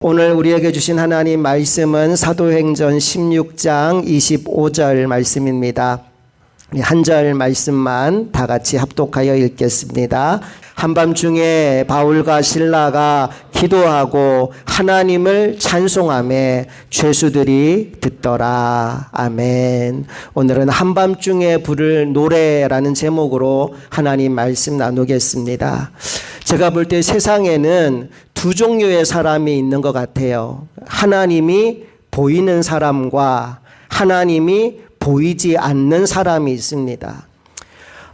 오늘 우리에게 주신 하나님 말씀은 사도행전 16장 25절 말씀입니다. 한 절 말씀만 다 같이 합독하여 읽겠습니다. 한밤중에 바울과 실라가 기도하고 하나님을 찬송하며 죄수들이 듣더라. 아멘. 오늘은 한밤중에 부를 노래라는 제목으로 하나님 말씀 나누겠습니다. 제가 볼 때 세상에는 두 종류의 사람이 있는 것 같아요. 하나님이 보이는 사람과 하나님이 보이지 않는 사람이 있습니다.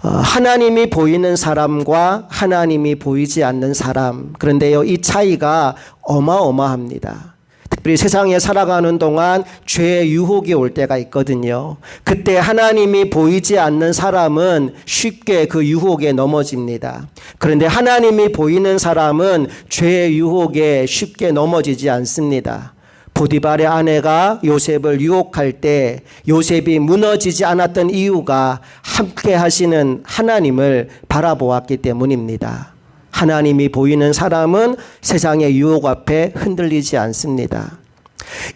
하나님이 보이는 사람과 하나님이 보이지 않는 사람. 그런데요, 이 차이가 어마어마합니다. 특별히 세상에 살아가는 동안 죄의 유혹이 올 때가 있거든요. 그때 하나님이 보이지 않는 사람은 쉽게 그 유혹에 넘어집니다. 그런데 하나님이 보이는 사람은 죄의 유혹에 쉽게 넘어지지 않습니다. 보디발의 아내가 요셉을 유혹할 때 요셉이 무너지지 않았던 이유가 함께 하시는 하나님을 바라보았기 때문입니다. 하나님이 보이는 사람은 세상의 유혹 앞에 흔들리지 않습니다.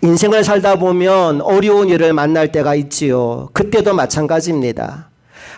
인생을 살다 보면 어려운 일을 만날 때가 있지요. 그때도 마찬가지입니다.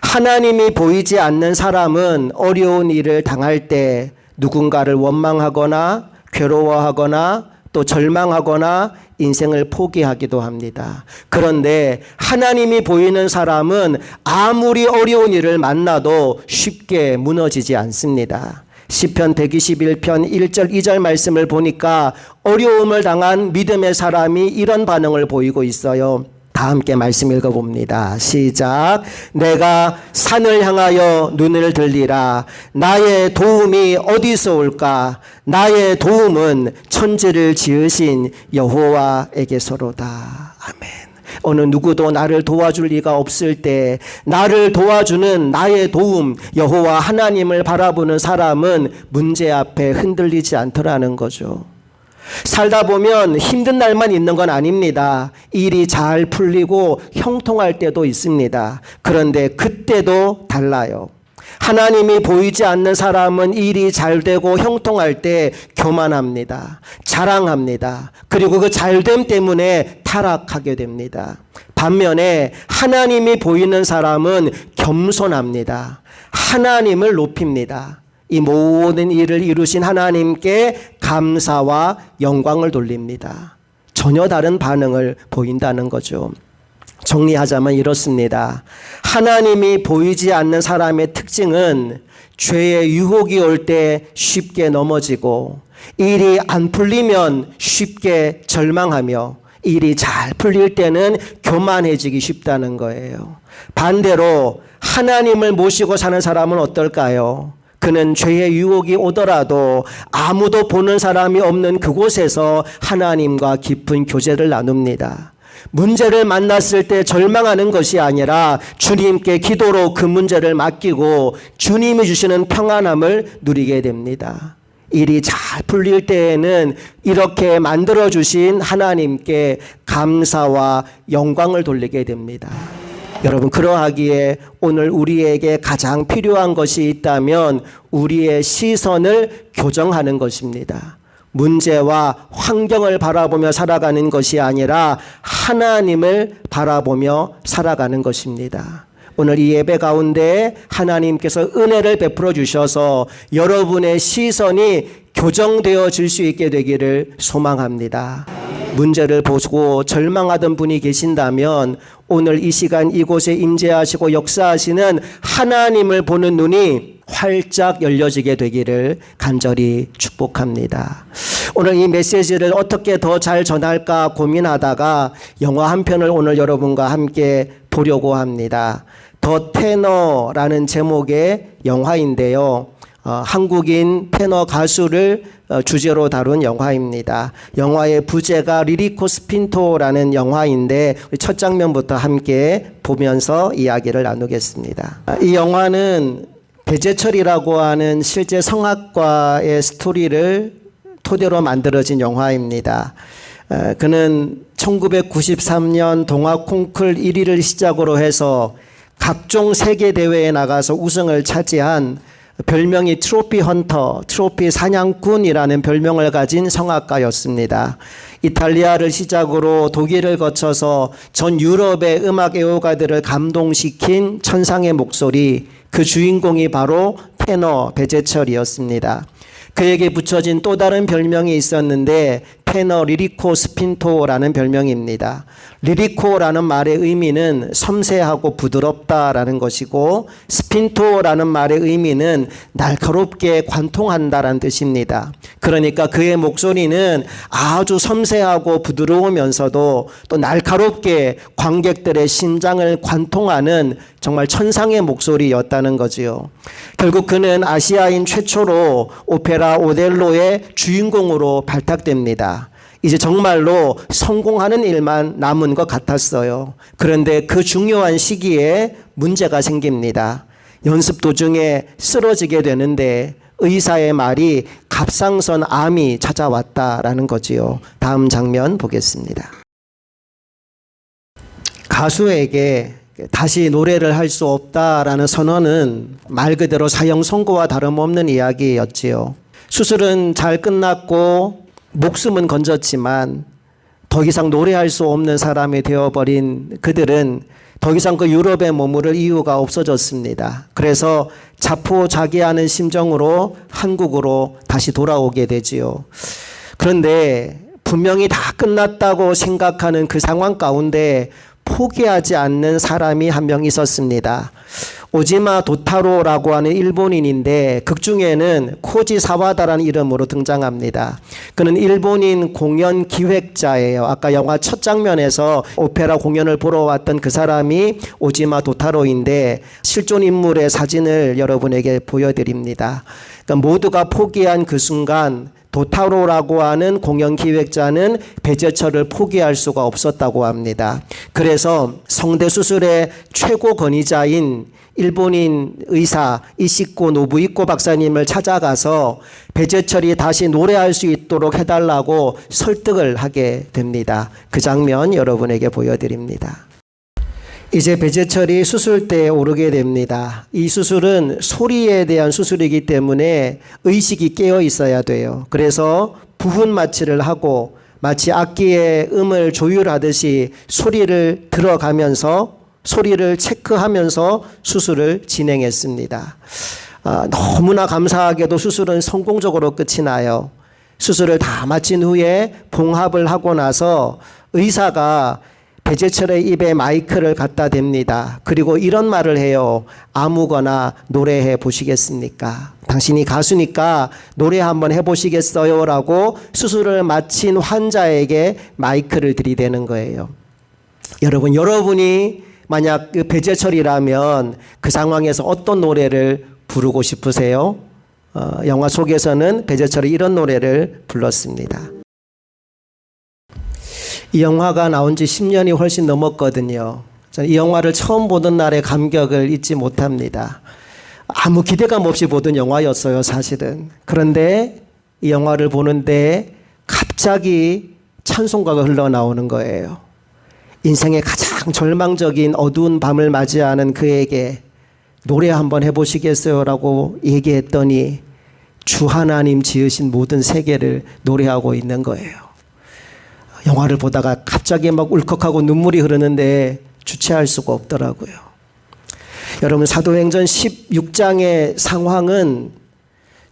하나님이 보이지 않는 사람은 어려운 일을 당할 때 누군가를 원망하거나 괴로워하거나 또 절망하거나 인생을 포기하기도 합니다. 그런데 하나님이 보이는 사람은 아무리 어려운 일을 만나도 쉽게 무너지지 않습니다. 시편 121편 1절 2절 말씀을 보니까 어려움을 당한 믿음의 사람이 이런 반응을 보이고 있어요. 다 함께 말씀 읽어봅니다. 시작. 내가 산을 향하여 눈을 들리라. 나의 도움이 어디서 올까? 나의 도움은 천지를 지으신 여호와에게서로다. 아멘. 어느 누구도 나를 도와줄 리가 없을 때 나를 도와주는 나의 도움 여호와 하나님을 바라보는 사람은 문제 앞에 흔들리지 않더라는 거죠. 살다 보면 힘든 날만 있는 건 아닙니다. 일이 잘 풀리고 형통할 때도 있습니다. 그런데 그때도 달라요. 하나님이 보이지 않는 사람은 일이 잘 되고 형통할 때 교만합니다. 자랑합니다. 그리고 그 잘됨 때문에 타락하게 됩니다. 반면에 하나님이 보이는 사람은 겸손합니다. 하나님을 높입니다. 이 모든 일을 이루신 하나님께 감사와 영광을 돌립니다. 전혀 다른 반응을 보인다는 거죠. 정리하자면 이렇습니다. 하나님이 보이지 않는 사람의 특징은 죄의 유혹이 올 때 쉽게 넘어지고 일이 안 풀리면 쉽게 절망하며 일이 잘 풀릴 때는 교만해지기 쉽다는 거예요. 반대로 하나님을 모시고 사는 사람은 어떨까요? 그는 죄의 유혹이 오더라도 아무도 보는 사람이 없는 그곳에서 하나님과 깊은 교제를 나눕니다. 문제를 만났을 때 절망하는 것이 아니라 주님께 기도로 그 문제를 맡기고 주님이 주시는 평안함을 누리게 됩니다. 일이 잘 풀릴 때에는 이렇게 만들어주신 하나님께 감사와 영광을 돌리게 됩니다. 여러분, 그러하기에 오늘 우리에게 가장 필요한 것이 있다면 우리의 시선을 교정하는 것입니다. 문제와 환경을 바라보며 살아가는 것이 아니라 하나님을 바라보며 살아가는 것입니다. 오늘 이 예배 가운데 하나님께서 은혜를 베풀어 주셔서 여러분의 시선이 교정되어질 수 있게 되기를 소망합니다. 문제를 보고 절망하던 분이 계신다면 오늘 이 시간 이곳에 임재하시고 역사하시는 하나님을 보는 눈이 활짝 열려지게 되기를 간절히 축복합니다. 오늘 이 메시지를 어떻게 더 잘 전할까 고민하다가 영화 한 편을 오늘 여러분과 함께 보려고 합니다. 더 테너라는 제목의 영화인데요. 한국인 테너 가수를 주제로 다룬 영화입니다. 영화의 부제가 리리코 스핀토라는 영화인데 첫 장면부터 함께 보면서 이야기를 나누겠습니다. 이 영화는 배재철이라고 하는 실제 성악가의 스토리를 토대로 만들어진 영화입니다. 그는 1993년 동화 콩쿨 1위를 시작으로 해서 각종 세계 대회에 나가서 우승을 차지한 별명이 트로피 헌터, 트로피 사냥꾼이라는 별명을 가진 성악가였습니다. 이탈리아를 시작으로 독일을 거쳐서 전 유럽의 음악 애호가들을 감동시킨 천상의 목소리, 그 주인공이 바로 테너 배재철이었습니다. 그에게 붙여진 또 다른 별명이 있었는데 테너 리리코 스핀토라는 별명입니다. 리리코라는 말의 의미는 섬세하고 부드럽다라는 것이고 스핀토라는 말의 의미는 날카롭게 관통한다라는 뜻입니다. 그러니까 그의 목소리는 아주 섬세하고 부드러우면서도 또 날카롭게 관객들의 심장을 관통하는 정말 천상의 목소리였다는 거지요. 결국 그는 아시아인 최초로 오페라 오델로의 주인공으로 발탁됩니다. 이제 정말로 성공하는 일만 남은 것 같았어요. 그런데 그 중요한 시기에 문제가 생깁니다. 연습 도중에 쓰러지게 되는데 의사의 말이 갑상선 암이 찾아왔다라는 거지요. 다음 장면 보겠습니다. 가수에게 다시 노래를 할 수 없다라는 선언은 말 그대로 사형 선고와 다름없는 이야기였지요. 수술은 잘 끝났고 목숨은 건졌지만 더 이상 노래할 수 없는 사람이 되어버린 그들은 더 이상 그 유럽에 머무를 이유가 없어졌습니다. 그래서 자포자기하는 심정으로 한국으로 다시 돌아오게 되지요. 그런데 분명히 다 끝났다고 생각하는 그 상황 가운데 포기하지 않는 사람이 한 명 있었습니다. 오지마 도타로라고 하는 일본인인데 극중에는 코지 사와다라는 이름으로 등장합니다. 그는 일본인 공연 기획자예요. 아까 영화 첫 장면에서 오페라 공연을 보러 왔던 그 사람이 오지마 도타로인데 실존 인물의 사진을 여러분에게 보여드립니다. 그러니까 모두가 포기한 그 순간 도타로라고 하는 공연 기획자는 배재철을 포기할 수가 없었다고 합니다. 그래서 성대 수술의 최고 권위자인 일본인 의사 이시코 노부이코 박사님을 찾아가서 배재철이 다시 노래할 수 있도록 해달라고 설득을 하게 됩니다. 그 장면 여러분에게 보여드립니다. 이제 배재철이 수술대에 오르게 됩니다. 이 수술은 소리에 대한 수술이기 때문에 의식이 깨어 있어야 돼요. 그래서 부분 마취를 하고 마치 악기의 음을 조율하듯이 소리를 들어가면서 소리를 체크하면서 수술을 진행했습니다. 너무나 감사하게도 수술은 성공적으로 끝이 나요. 수술을 다 마친 후에 봉합을 하고 나서 의사가 배재철의 입에 마이크를 갖다 댑니다. 그리고 이런 말을 해요. 아무거나 노래해 보시겠습니까? 당신이 가수니까 노래 한번 해보시겠어요? 라고 수술을 마친 환자에게 마이크를 들이대는 거예요. 여러분이 만약 그 배재철이라면 그 상황에서 어떤 노래를 부르고 싶으세요? 영화 속에서는 배재철이 이런 노래를 불렀습니다. 이 영화가 나온 지 10년이 훨씬 넘었거든요. 저는 이 영화를 처음 보던 날의 감격을 잊지 못합니다. 아무 기대감 없이 보던 영화였어요, 사실은. 그런데 이 영화를 보는데 갑자기 찬송가가 흘러나오는 거예요. 인생의 가장 절망적인 어두운 밤을 맞이하는 그에게 노래 한번 해보시겠어요? 라고 얘기했더니 주 하나님 지으신 모든 세계를 노래하고 있는 거예요. 영화를 보다가 갑자기 막 울컥하고 눈물이 흐르는데 주체할 수가 없더라고요. 여러분, 사도행전 16장의 상황은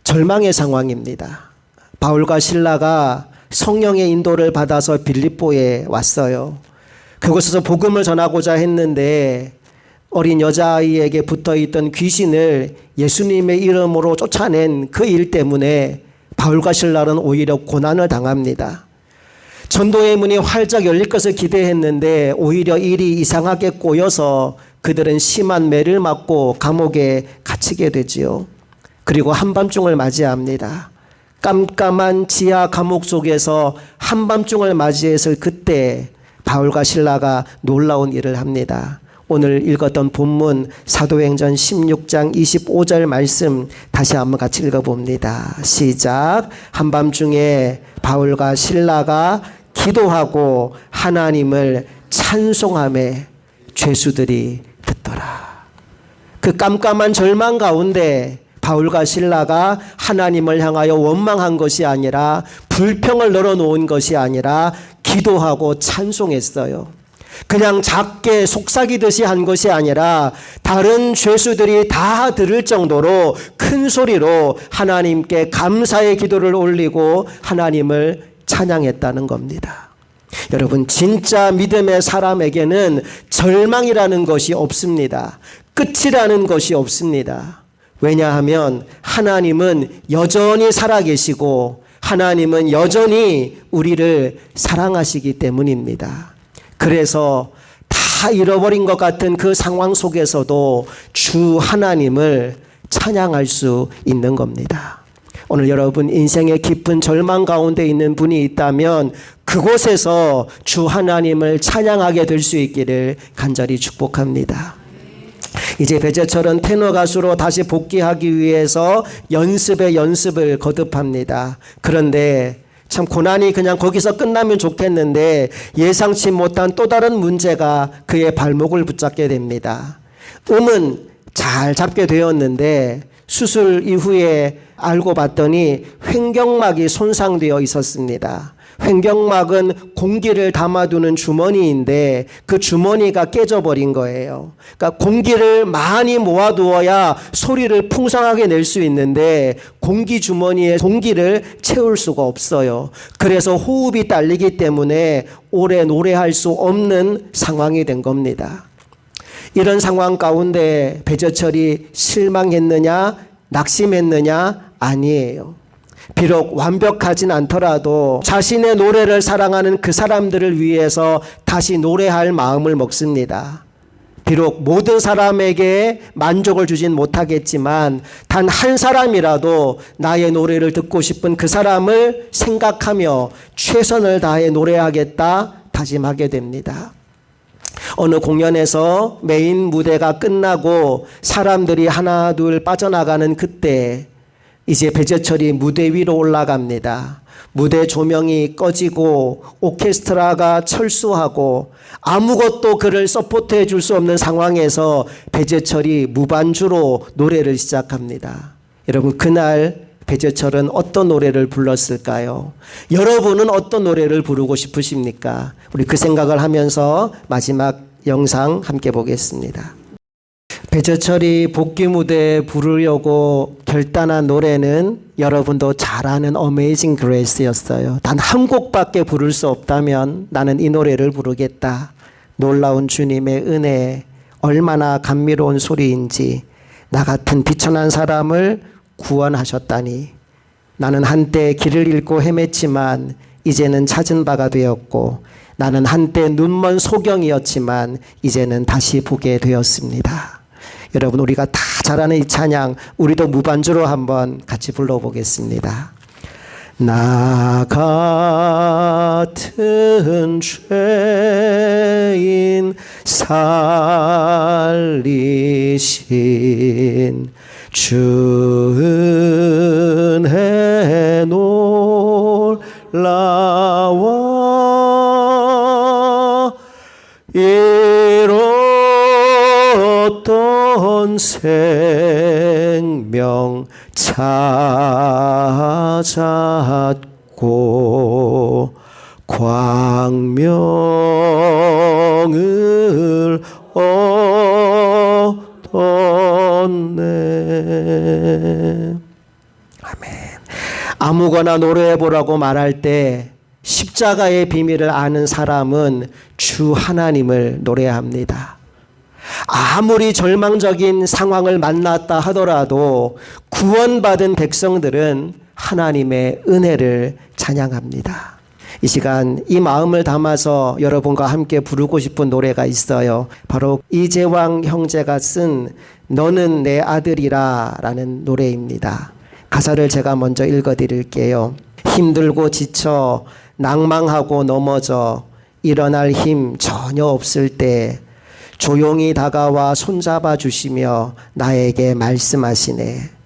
절망의 상황입니다. 바울과 실라가 성령의 인도를 받아서 빌립보에 왔어요. 그곳에서 복음을 전하고자 했는데 어린 여자아이에게 붙어있던 귀신을 예수님의 이름으로 쫓아낸 그 일 때문에 바울과 실라는 오히려 고난을 당합니다. 전도의 문이 활짝 열릴 것을 기대했는데 오히려 일이 이상하게 꼬여서 그들은 심한 매를 맞고 감옥에 갇히게 되지요. 그리고 한밤중을 맞이합니다. 깜깜한 지하 감옥 속에서 한밤중을 맞이했을 그때 바울과 실라가 놀라운 일을 합니다. 오늘 읽었던 본문 사도행전 16장 25절 말씀 다시 한번 같이 읽어봅니다. 시작. 한밤중에 바울과 실라가 기도하고 하나님을 찬송하며 죄수들이 듣더라. 그 깜깜한 절망 가운데 바울과 실라가 하나님을 향하여 원망한 것이 아니라 불평을 널어놓은 것이 아니라 기도하고 찬송했어요. 그냥 작게 속삭이듯이 한 것이 아니라 다른 죄수들이 다 들을 정도로 큰 소리로 하나님께 감사의 기도를 올리고 하나님을 찬양했다는 겁니다. 여러분, 진짜 믿음의 사람에게는 절망이라는 것이 없습니다. 끝이라는 것이 없습니다. 왜냐하면 하나님은 여전히 살아계시고 하나님은 여전히 우리를 사랑하시기 때문입니다. 그래서 다 잃어버린 것 같은 그 상황 속에서도 주 하나님을 찬양할 수 있는 겁니다. 오늘 여러분 인생의 깊은 절망 가운데 있는 분이 있다면 그곳에서 주 하나님을 찬양하게 될 수 있기를 간절히 축복합니다. 이제 배재철은 테너 가수로 다시 복귀하기 위해서 연습을 거듭합니다. 그런데 참 고난이 그냥 거기서 끝나면 좋겠는데 예상치 못한 또 다른 문제가 그의 발목을 붙잡게 됩니다. 음은 잘 잡게 되었는데 수술 이후에 알고 봤더니 횡격막이 손상되어 있었습니다. 횡격막은 공기를 담아두는 주머니인데 그 주머니가 깨져버린 거예요. 그러니까 공기를 많이 모아두어야 소리를 풍성하게 낼 수 있는데 공기 주머니에 공기를 채울 수가 없어요. 그래서 호흡이 딸리기 때문에 오래 노래할 수 없는 상황이 된 겁니다. 이런 상황 가운데 배재철이 실망했느냐 낙심했느냐? 아니에요. 비록 완벽하진 않더라도 자신의 노래를 사랑하는 그 사람들을 위해서 다시 노래할 마음을 먹습니다. 비록 모든 사람에게 만족을 주진 못하겠지만 단 한 사람이라도 나의 노래를 듣고 싶은 그 사람을 생각하며 최선을 다해 노래하겠다 다짐하게 됩니다. 어느 공연에서 메인 무대가 끝나고 사람들이 하나 둘 빠져나가는 그때 이제 배재철이 무대 위로 올라갑니다. 무대 조명이 꺼지고 오케스트라가 철수하고 아무것도 그를 서포트해 줄 수 없는 상황에서 배재철이 무반주로 노래를 시작합니다. 여러분, 그날 배재철은 어떤 노래를 불렀을까요? 여러분은 어떤 노래를 부르고 싶으십니까? 우리 그 생각을 하면서 마지막 영상 함께 보겠습니다. 배재철이 복귀 무대에 부르려고 결단한 노래는 여러분도 잘 아는 어메이징 그레이스였어요. 단 한 곡밖에 부를 수 없다면 나는 이 노래를 부르겠다. 놀라운 주님의 은혜, 얼마나 감미로운 소리인지 나 같은 비천한 사람을 구원하셨다니. 나는 한때 길을 잃고 헤맸지만 이제는 찾은 바가 되었고 나는 한때 눈먼 소경이었지만 이제는 다시 보게 되었습니다. 여러분, 우리가 다 잘 아는 이 찬양 우리도 무반주로 한번 같이 불러보겠습니다. 나 같은 죄인 살리신 주 은혜 놀라워 잃었던 생명 찾았고 광명을 얻었네. 아멘. 아무거나 노래해보라고 말할 때 십자가의 비밀을 아는 사람은 주 하나님을 노래합니다. 아무리 절망적인 상황을 만났다 하더라도 구원받은 백성들은 하나님의 은혜를 찬양합니다. 이 시간 이 마음을 담아서 여러분과 함께 부르고 싶은 노래가 있어요. 바로 이재왕 형제가 쓴 너는 내 아들이라 라는 노래입니다. 가사를 제가 먼저 읽어드릴게요. 힘들고 지쳐 낭망하고 넘어져 일어날 힘 전혀 없을 때 조용히 다가와 손잡아 주시며 나에게 말씀하시네.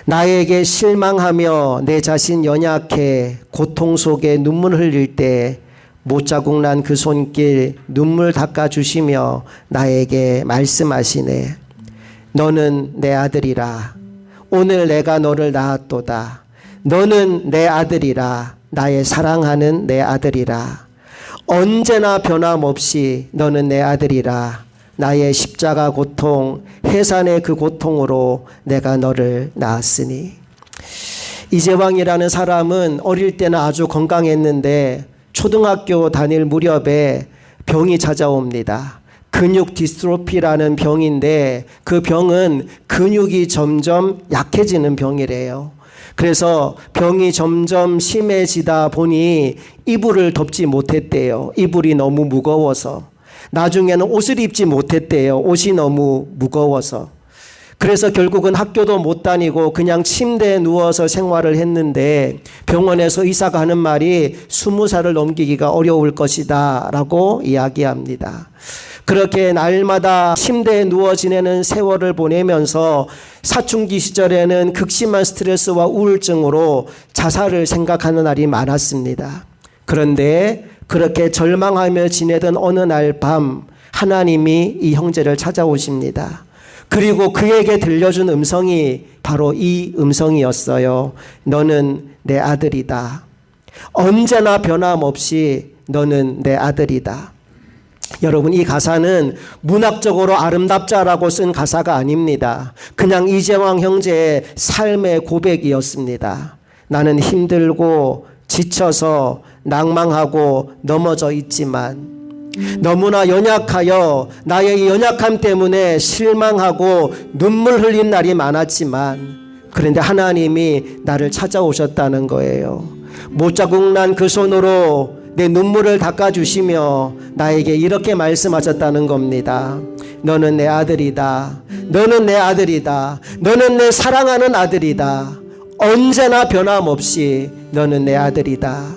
나에게 실망하며 내 자신 연약해 고통 속에 눈물 흘릴 때 못자국 난 그 손길 눈물 닦아 주시며 나에게 말씀하시네. 너는 내 아들이라. 오늘 내가 너를 낳았도다. 너는 내 아들이라. 나의 사랑하는 내 아들이라. 언제나 변함없이 너는 내 아들이라. 나의 십자가 고통, 해산의 그 고통으로 내가 너를 낳았으니. 이재왕이라는 사람은 어릴 때는 아주 건강했는데 초등학교 다닐 무렵에 병이 찾아옵니다. 근육 디스트로피라는 병인데 그 병은 근육이 점점 약해지는 병이래요. 그래서 병이 점점 심해지다 보니 이불을 덮지 못했대요. 이불이 너무 무거워서. 나중에는 옷을 입지 못했대요. 옷이 너무 무거워서. 그래서 결국은 학교도 못 다니고 그냥 침대에 누워서 생활을 했는데 병원에서 의사가 하는 말이 20살을 넘기기가 어려울 것이다 라고 이야기합니다. 그렇게 날마다 침대에 누워 지내는 세월을 보내면서 사춘기 시절에는 극심한 스트레스와 우울증으로 자살을 생각하는 날이 많았습니다. 그런데 그렇게 절망하며 지내던 어느 날 밤 하나님이 이 형제를 찾아오십니다. 그리고 그에게 들려준 음성이 바로 이 음성이었어요. 너는 내 아들이다. 언제나 변함없이 너는 내 아들이다. 여러분, 이 가사는 문학적으로 아름답자라고 쓴 가사가 아닙니다. 그냥 이재왕 형제의 삶의 고백이었습니다. 나는 힘들고 지쳐서 낭망하고 넘어져 있지만 너무나 연약하여 나의 연약함 때문에 실망하고 눈물 흘린 날이 많았지만 그런데 하나님이 나를 찾아오셨다는 거예요. 못자국 난 그 손으로 내 눈물을 닦아주시며 나에게 이렇게 말씀하셨다는 겁니다. 너는 내 아들이다. 너는 내 아들이다. 너는 내 사랑하는 아들이다. 언제나 변함없이 너는 내 아들이다.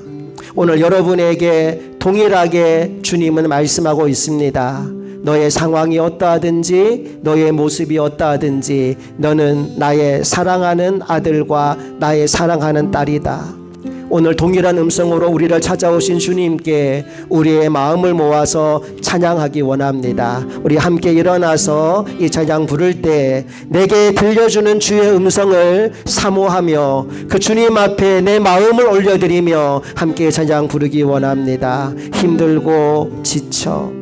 오늘 여러분에게 동일하게 주님은 말씀하고 있습니다. 너의 상황이 어떠하든지 너의 모습이 어떠하든지 너는 나의 사랑하는 아들과 나의 사랑하는 딸이다. 오늘 동일한 음성으로 우리를 찾아오신 주님께 우리의 마음을 모아서 찬양하기 원합니다. 우리 함께 일어나서 이 찬양 부를 때 내게 들려주는 주의 음성을 사모하며 그 주님 앞에 내 마음을 올려드리며 함께 찬양 부르기 원합니다. 힘들고 지쳐